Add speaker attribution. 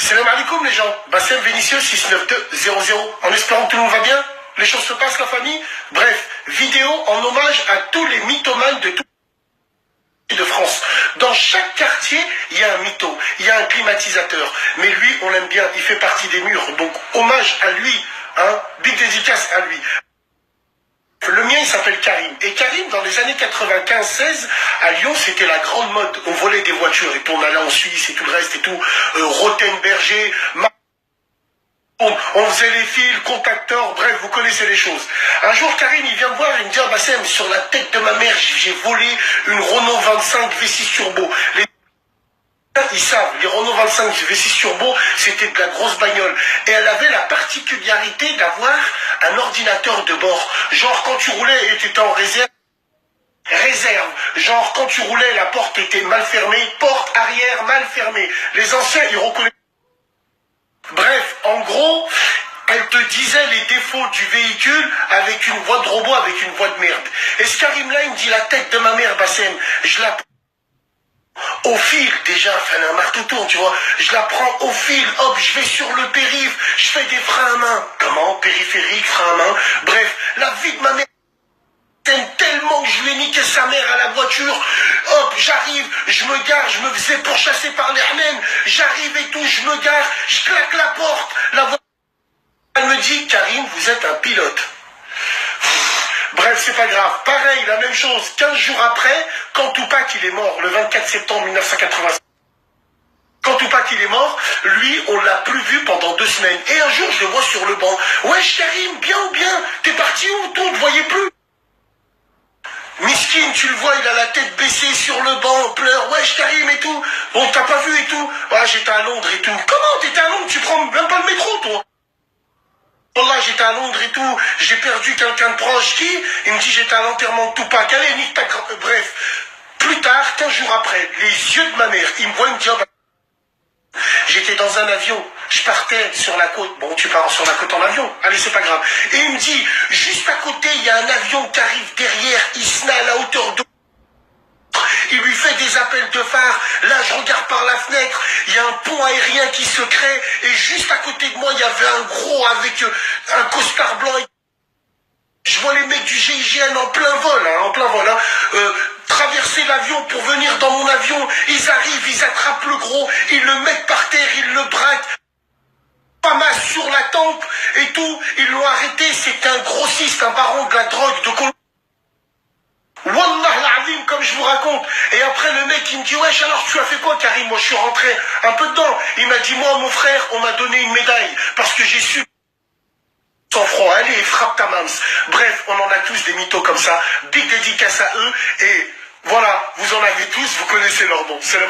Speaker 1: Salam alaikum les gens, Bassem Vénitieux 69200, en espérant que tout le monde va bien, les choses se passent la famille. Bref, vidéo en hommage à tous les mythomanes de France. Dans chaque quartier, il y a un mytho, il y a un climatisateur, mais lui on l'aime bien, il fait partie des murs, donc hommage à lui, hein, big dédicace à lui. Le mien, il s'appelle Karim. Et Karim, dans les années 95-16, à Lyon, c'était la grande mode. On volait des voitures et tout, on allait en Suisse et tout le reste et tout. Rothenberger, on faisait les fils, contacteurs, bref, vous connaissez les choses. Un jour, Karim, il vient me voir, il me dit, ah Bassem, sur la tête de ma mère, j'ai volé une Renault 25 V6 Turbo. Ils savent, les Renault 25 V6 Turbo, c'était de la grosse bagnole. Et elle avait la particularité d'avoir un ordinateur de bord. Genre, quand tu roulais et tu étais en réserve, genre, quand tu roulais, la porte était mal fermée, porte arrière mal fermée. Les anciens, ils reconnaissaient. Bref, en gros, elle te disait les défauts du véhicule avec une voix de robot, avec une voix de merde. Et ce Karim là, il me dit la tête de ma mère, Bassem, je la au fil, déjà, enfin un marteau-tour, tu vois, je la prends au fil, hop, je vais sur le périph', je fais des freins à main. Comment? Périphérique, frein à main. Bref, la vie de ma mère, tellement que je lui ai niqué sa mère à la voiture. Hop, j'arrive, je me gare, je me faisais pourchasser par les Armènes, j'arrive et tout, je me gare, je claque la porte, la voiture, elle me dit, Karim, vous êtes un pilote. Bref, c'est pas grave. Pareil, la même chose. 15 jours après, quand Tupac il est mort, le 24 septembre 1985. Quand Tupac il est mort, lui, on l'a plus vu pendant 2 semaines. Et un jour, je le vois sur le banc. Wesh Karim, bien ou bien? T'es parti où? Toi, on te voyait plus. Miskin, tu le vois, il a la tête baissée sur le banc, pleure. Wesh Karim et tout. On t'a pas vu et tout. Ah, j'étais à Londres et tout. Comment t'étais à Londres? Tu prends même pas le métro, toi? Là, j'étais à Londres et tout, j'ai perdu quelqu'un de proche qui, il me dit j'étais à l'enterrement de Tupac, allez, nique ta grand... Bref, plus tard, 15 jours après, les yeux de ma mère, il me voit, il me dit, oh, bah... J'étais dans un avion, je partais sur la côte, bon tu pars sur la côte en avion, allez c'est pas grave, et il me dit, juste à côté, il y a un avion qui arrive derrière, il se met à la hauteur de... Il lui fait des appels de phare. Là, je regarde par la fenêtre. Il y a un pont aérien qui se crée. Et juste à côté de moi, il y avait un gros avec un costard blanc. Je vois les mecs du GIGN en plein vol. Traverser l'avion pour venir dans mon avion. Ils arrivent, ils attrapent le gros. Ils le mettent par terre, ils le braquent. Pas mal sur la tempe et tout. Ils l'ont arrêté. C'était un grossiste, un baron de la drogue, de Colombie. Wallah l'azim, comme je vous raconte. Et après le mec il me dit wesh alors tu as fait quoi Karim? Moi je suis rentré un peu dedans. Il m'a dit moi mon frère on m'a donné une médaille parce que j'ai su sans francs. Allez frappe ta mams. Bref on en a tous des mythos comme ça. Big dédicace à eux. Et voilà vous en avez tous, vous connaissez leur nom. C'est le